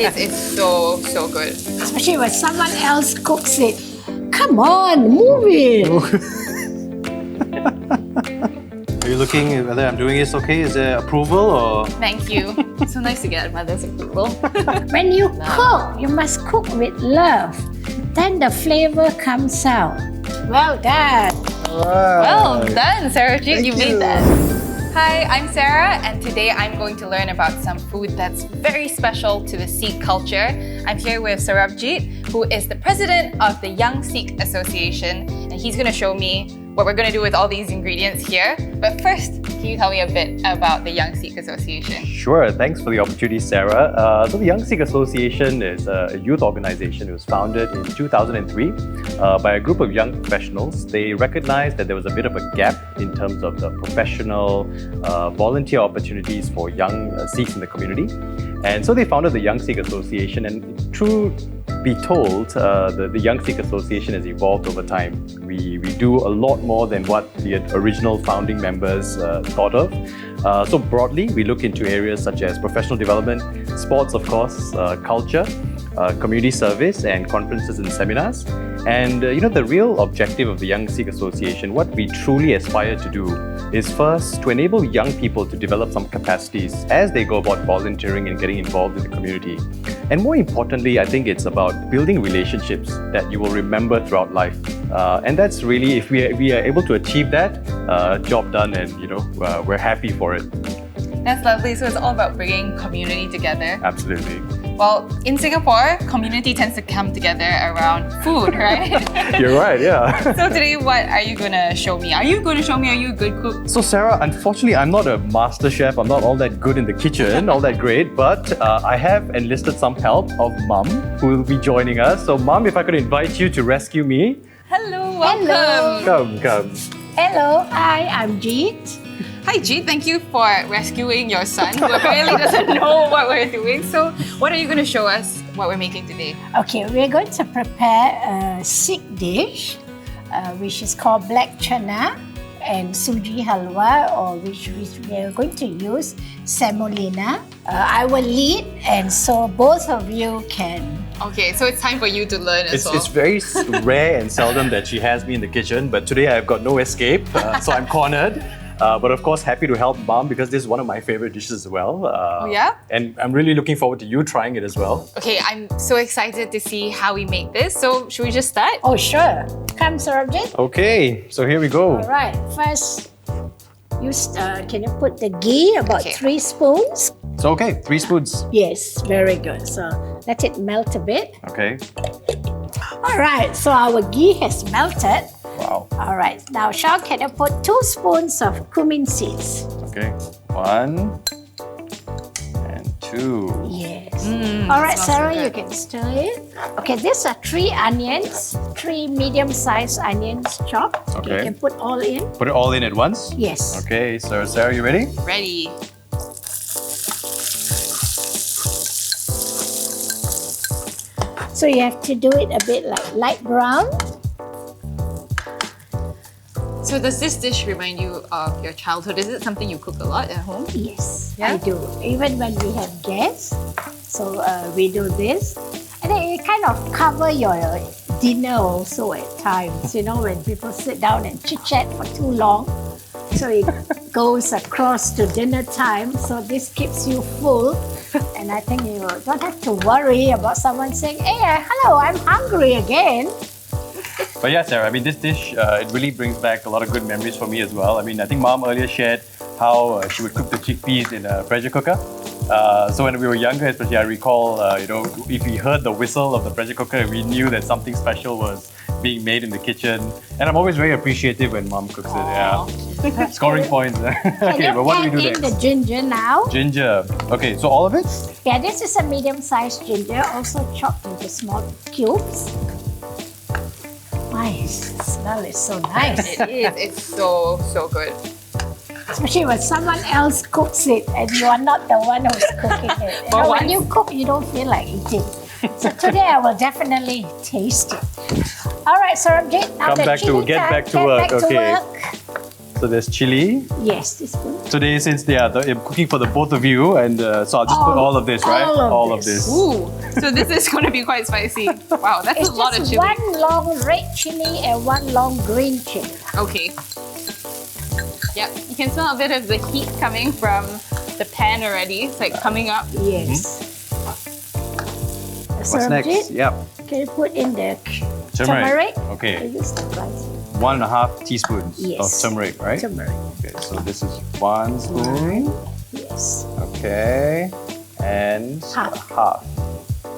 It's so good. Especially when someone else cooks it. Come on, move it. Are you looking whether I'm doing this okay? Is there approval or? Thank you. So nice to get mother's approval. When you cook, you must cook with love. Then the flavor comes out. Well done. Well done, Sarabjeet. You made you. that. Hi, I'm Sarah, and today I'm going to learn about some food that's very special to the Sikh culture. I'm here with Sarabjeet, who is the president of the Young Sikh Association, and he's going to show me what we're going to do with all these ingredients here. But first, can you tell me a bit about the Young Sikh Association? Sure, thanks for the opportunity, Sarah. So the Young Sikh Association is a youth organization. It was founded in 2003 by a group of young professionals. They recognized that there was a bit of a gap in terms of the professional volunteer opportunities for young Sikhs in the community. And so they founded the Young Sikh Association, and true be told, the Young Sikh Association has evolved over time. We do a lot more than what the original founding members thought of. So broadly, we look into areas such as professional development, sports, of course, culture, community service, and conferences and seminars. And the real objective of the Young Sikh Association, what we truly aspire to do, is first to enable young people to develop some capacities as they go about volunteering and getting involved in the community. And more importantly, I think it's about building relationships that you will remember throughout life. And that's really, if we are able to achieve that, job done, and we're happy for it. That's lovely. So it's all about bringing community together. Absolutely. Well, in Singapore, community tends to come together around food, right? You're right, yeah. So today, what are you going to show me? Are you going to show me, are you a good cook? So Sarah, unfortunately, I'm not a master chef. I'm not all that good in the kitchen, all that great, but I have enlisted some help of Mum, who will be joining us. So Mum, if I could invite you to rescue me. Hello, welcome. Come. Hello, hi, I'm Jeet. Hi, Jeet. Thank you for rescuing your son, who apparently doesn't know what we're doing. So, what are you going to show us what we're making today? Okay, we're going to prepare a Sikh dish, which is called black Channa and Suji Halva, or which we are going to use semolina. I will lead, and so both of you can. Okay, so it's time for you to learn as well. It's very rare and seldom that she has me in the kitchen, but today I've got no escape, so I'm cornered. But of course, happy to help Mom because this is one of my favorite dishes as well. Oh yeah? And I'm really looking forward to you trying it as well. Okay, I'm so excited to see how we make this. So should we just start? Oh sure. Come, Sarabjeet. Okay, so here we go. All right. First, can you put the ghee, about 3 spoons? So okay, 3 spoons. Yes, very good. So let it melt a bit. Okay. All right, so our ghee has melted. Wow. All right, now Sean, can you put 2 spoons of cumin seeds? Okay, 1 and 2. Yes. All right, Sarah, so you can stir it. Okay, these are 3 onions, 3 medium-sized onions chopped. Okay. You can put all in. Put it all in at once? Yes. Okay, so Sarah, you ready? Ready. So you have to do it a bit like light brown. So does this dish remind you of your childhood? Is it something you cook a lot at home? Yes, Yeah? I do. Even when we have guests, so we do this. And then it kind of cover your dinner also at times, when people sit down and chit-chat for too long. So it goes across to dinner time. So this keeps you full. And I think you don't have to worry about someone saying, hey, hello, I'm hungry again. But yeah, Sarah, I mean, this dish, it really brings back a lot of good memories for me as well. I mean, I think Mom earlier shared how she would cook the chickpeas in a pressure cooker. So when we were younger, especially, I recall, if we heard the whistle of the pressure cooker, we knew that something special was being made in the kitchen. And I'm always very appreciative when Mom cooks it. Yeah. Scoring points. Okay, but what do we do next? Add in the ginger now. Ginger. Okay, so all of it? Yeah, this is a medium-sized ginger, also chopped into small cubes. Nice. The smell is so nice. It is. It's so good. Especially when someone else cooks it and you are not the one who's cooking it. When you cook, you don't feel like eating. So today I will definitely taste it. All right, Sarabjeet, now Get back to work. Okay. So there's chili. Yes, this one. Today, since I'm cooking for the both of you, and so I'll just put all of this, right? all of this. Ooh, so this is going to be quite spicy. Wow, that's It's a lot of just chili. one long red chili and one long green chili. Okay. Yep, you can smell a bit of the heat coming from the pan already. It's like coming up. Yes. What's next? Yep. Can you put in the Turmeric. I Okay. use the rice. 1.5 teaspoons of Yes. turmeric, right? Turmeric. Okay, so this is 1 spoon. Yes. Okay. And half.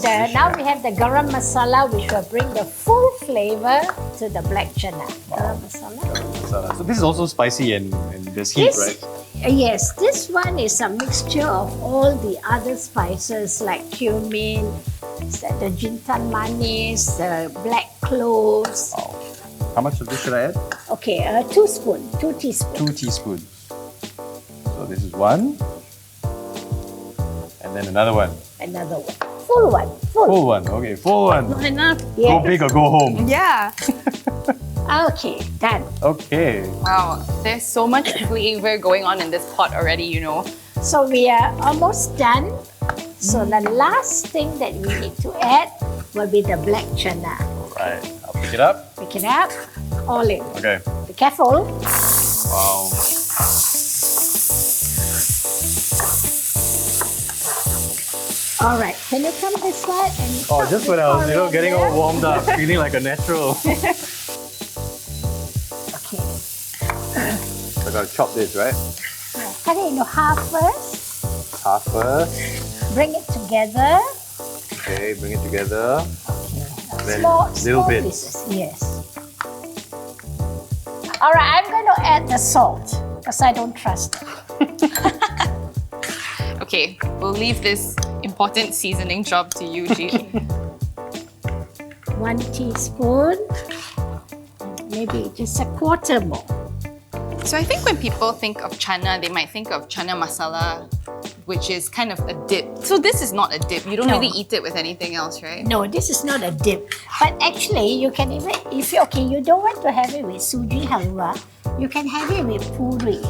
Now we have the garam masala, which will bring the full flavor to the black chana. Garam masala. So this is also spicy and there's heat, right? Yes, this one is a mixture of all the other spices like cumin, the jintan manis, the black cloves. Wow. How much of this should I add? Okay, 2 teaspoons. 2 teaspoons. So this is 1. And then another one. Another one. Full one. Full one. Okay, full one. Not enough. Yes. Go big or go home. Yeah. Okay, done. Okay. Wow, there's so much flavor going on in this pot already, you know. So we are almost done. So the last thing that we need to add will be the black chana. Right. I'll pick it up. Pick it up, all in. Okay. Be careful. Wow. All right, can you come this side and Oh, chop just the when I was getting all coriander? warmed up, feeling like a natural. Okay. So I gotta chop this, right? Cut it into half first. Half first. Bring it together. Okay, bring it together. Then Small little bits. pieces. Yes. All right, I'm going to add the salt because I don't trust it. Okay, we'll leave this important seasoning job to you, Jeet. 1 teaspoon. Maybe just a quarter more. So I think when people think of chana, they might think of chana masala, which is kind of a dip. So this is not a dip. You don't No. really eat it with anything else, right? No, this is not a dip. But actually, you can even, if you you don't want to have it with Suji Halva, you can have it with puri.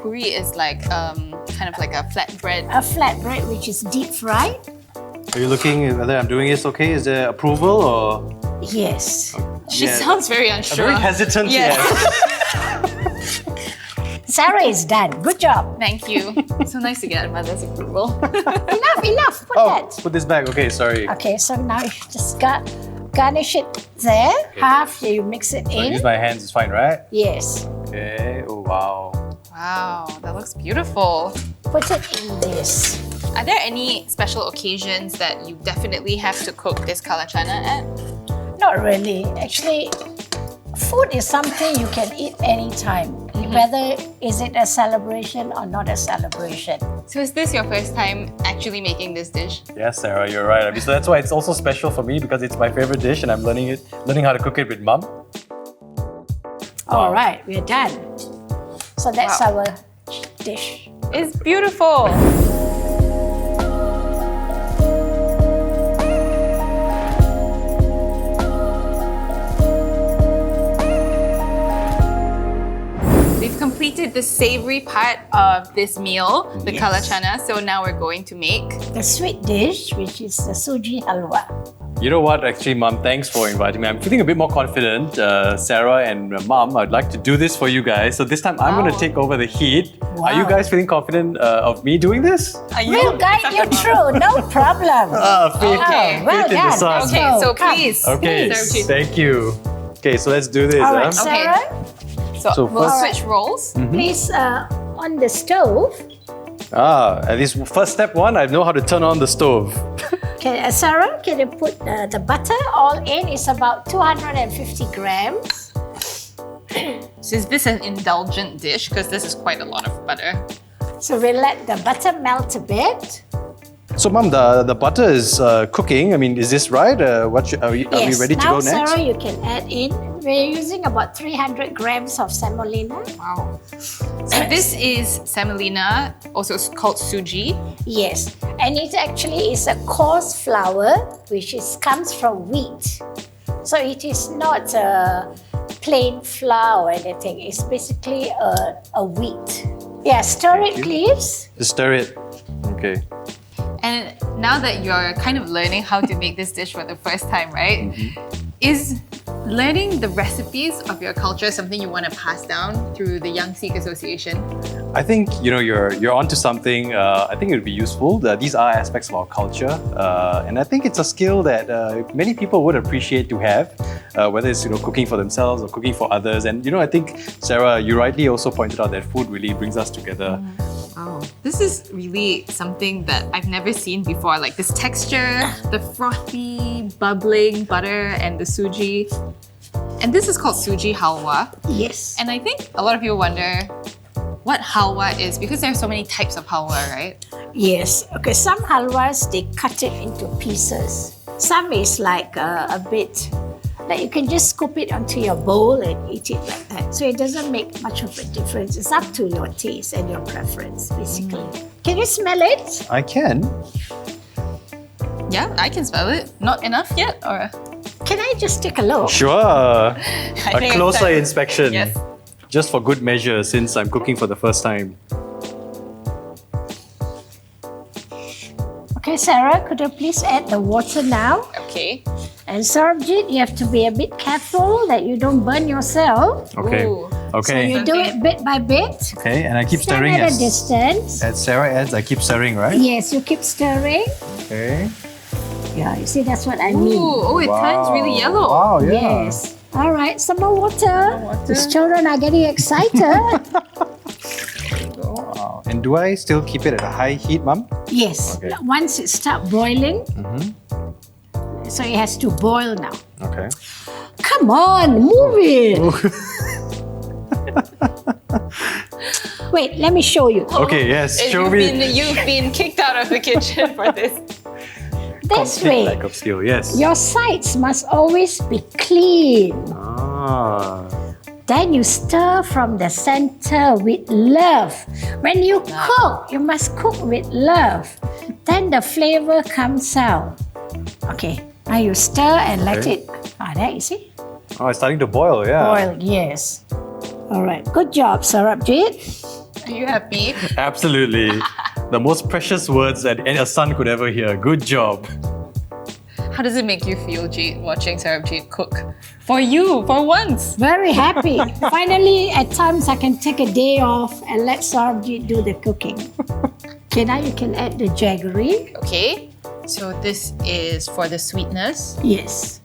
Puri is like kind of like a flatbread. A flatbread which is deep fried. Are you looking whether I'm doing this okay? Is there approval or? Yes. She Yeah. sounds very I'm unsure. very hesitant. Yes. Sarah is done. Good job. Thank you. So nice to get a mother's approval. Enough. Put Oh, that. put this back. Okay, sorry. Okay, so now you just garnish it there. Half, you mix it So I in. use my hands, it's fine, right? Yes. Okay. Oh, wow. Wow, that looks beautiful. Put it in this. Are there any special occasions that you definitely have to cook this kala chana at? Not really. Actually, food is something you can eat anytime. Whether is it a celebration or not a celebration. So is this your first time actually making this dish? Yes, Sarah, you're right. I mean, so that's why it's also special for me because it's my favorite dish and I'm learning how to cook it with mum. All right, we're done. So that's Wow. our dish. It's beautiful. We've completed the savory part of this meal, the Yes. kala chana. So now we're going to make. The sweet dish, which is the Suji Halva. You know what, actually, Mum, thanks for inviting me. I'm feeling a bit more confident. Sarah and Mum, I'd like to do this for you guys. So this time I'm going to Wow. take over the heat. Are you Wow. guys feeling confident of me doing this? We'll guide you through, no problem. Faith, Okay. Well faith in the done. sun. Okay, So, so come. please. Okay, Sarabjeet. thank you. Okay, so let's do this. All right, huh? Okay. Sarah, So, So we'll first- switch roles. please on the stove. At least first step 1, I know how to turn on the stove. Sarah, can you put the butter all in? It's about 250 grams. So is this an indulgent dish? Because this is quite a lot of butter. So we let the butter melt a bit. So, Mum, the butter is cooking. I mean, is this right? Are we ready to now, go next? Sarah, you can add in. We're using about 300 grams of semolina. Wow. So this is semolina, also called suji. Yes, and it actually is a coarse flour which comes from wheat. So it is not plain flour or anything. It's basically a wheat. Yeah, stir it, please. Just stir it. Okay. And now that you're kind of learning how to make this dish for the first time, right? Is learning the recipes of your culture something you want to pass down through the Young Sikh Association? I think you're onto something. I think it would be useful. These are aspects of our culture, and I think it's a skill that many people would appreciate to have, whether it's cooking for themselves or cooking for others. And I think Sarah, you rightly also pointed out that food really brings us together. Wow, this is really something that I've never seen before. Like this texture, the frothy, bubbling butter, and the suji. And this is called Suji Halwa. Yes. And I think a lot of people wonder what halwa is because there are so many types of halwa, right? Yes. Okay, some halwas, they cut it into pieces. Some is like a bit, like you can just scoop it onto your bowl and eat it like that. So it doesn't make much of a difference. It's up to your taste and your preference, basically. Can you smell it? I can. Yeah, I can smell it. Not enough yet, or? Can I just take a look? Sure. I A think it's closer time. inspection. Yes. Just for good measure, since I'm cooking for the first time. Okay, Sarah, could you please add the water now? Okay. And Sarabjeet, you have to be a bit careful that you don't burn yourself. Okay. Ooh. So Okay. you do it bit by bit. Okay, and I keep Stand stirring at a distance. as Sarah adds. I keep stirring, right? Yes, you keep stirring. Okay. Yeah, you see, that's what I mean. Ooh, oh, it turns really yellow. Wow, yeah. Yes. All right, some more water. These children are getting excited. Wow. And do I still keep it at a high heat, Mum? Yes. Okay. Once it starts boiling, so it has to boil now. Okay. Come on, move it. Wait, let me show you. Okay, yes, show me. You've been kicked out of the kitchen for this. This Complete way, lack of skill, yes. your sides must always be clean. Ah. Then you stir from the center with love. When you cook, you must cook with love. Then the flavor comes out. Okay, now you stir and let Okay. it. There you see? Oh, it's starting to boil, yeah. Boil, yes. All right, good job, Sarabjeet. Are you happy? Absolutely. The most precious words that a son could ever hear. Good job. How does it make you feel, Jeet, watching Sarabjeet cook? For you, for once. Very happy. Finally, at times I can take a day off and let Sarabjeet do the cooking. Okay, now you can add the jaggery. Okay, so this is for the sweetness. Yes.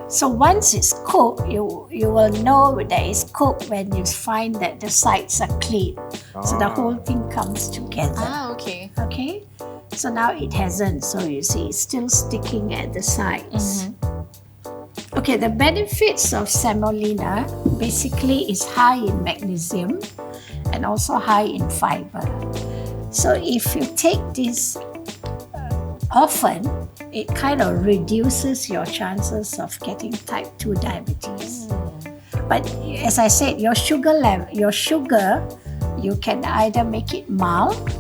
So once it's cooked, you will know that it's cooked when you find that the sides are clean. So the whole thing comes together. Ah, okay. Okay? So now it hasn't. So you see, it's still sticking at the sides. Okay, the benefits of semolina basically is high in magnesium and also high in fiber. So if you take this often, it kind of reduces your chances of getting type 2 diabetes. But as I said, your sugar level, you can either make it mild,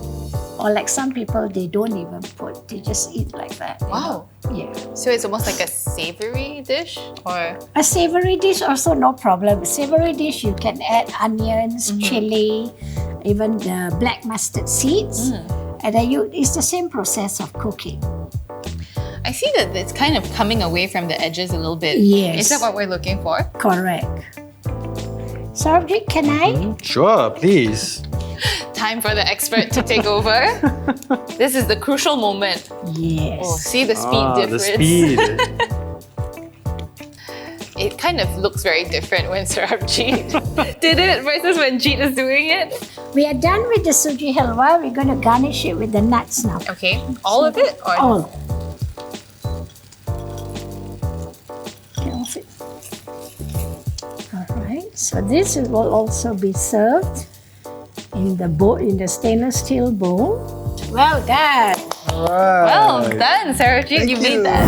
or like some people, they don't even put, they just eat like that. you Wow. know. Yeah. So it's almost like a savory dish, or A savory dish also no problem. Savory dish you can add onions, chili, even the black mustard seeds, and then it's the same process of cooking. I see that it's kind of coming away from the edges a little bit. Yes. Is that what we're looking for? Correct. Sarabjeet, can I? Sure, please. Time for the expert to take over. This is the crucial moment. Yes. Oh, see the speed The difference. speed. It kind of looks very different when Sarabjeet did it versus when Jeet is doing it. We are done with the suji halwa. We're going to garnish it with the nuts now. Okay, all of it? Or All. Okay, off it. Alright, so this will also be served in the bowl, in the stainless steel bowl. Well done. Well done, Sarabjeet. You made that.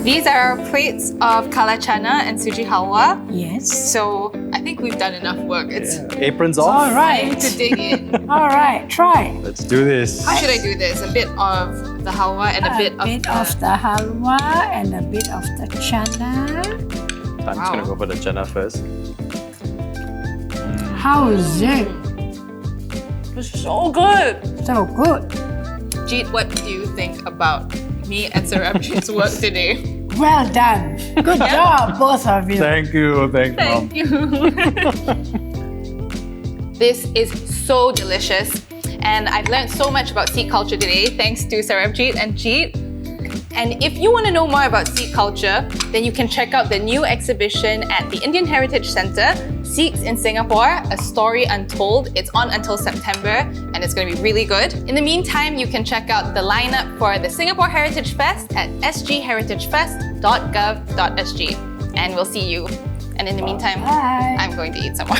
these are our plates of kala Channa and Suji Halwa. Yes. So I think we've done enough work. It's Aprons off. All time right. to dig in. All right, try. Let's do this. How should I do this? A bit of the halwa and a bit of the halwa and a bit of the chana. I'm just gonna go for the Channa first. How is it? It's so good. So good. Jeet, what do you think about me and Sarabjeet's work today? Well done. Good job, both of you. Thank you. Thanks, Mom. Thank you. This is so delicious, and I've learned so much about Sikh culture today thanks to Sarabjeet and Jeet. And if you want to know more about Sikh culture, then you can check out the new exhibition at the Indian Heritage Centre, Sikhs in Singapore, A Story Untold. It's on until September, and it's going to be really good. In the meantime, you can check out the lineup for the Singapore Heritage Fest at sgheritagefest.gov.sg. And we'll see you. And in the meantime, Bye. I'm going to eat some more.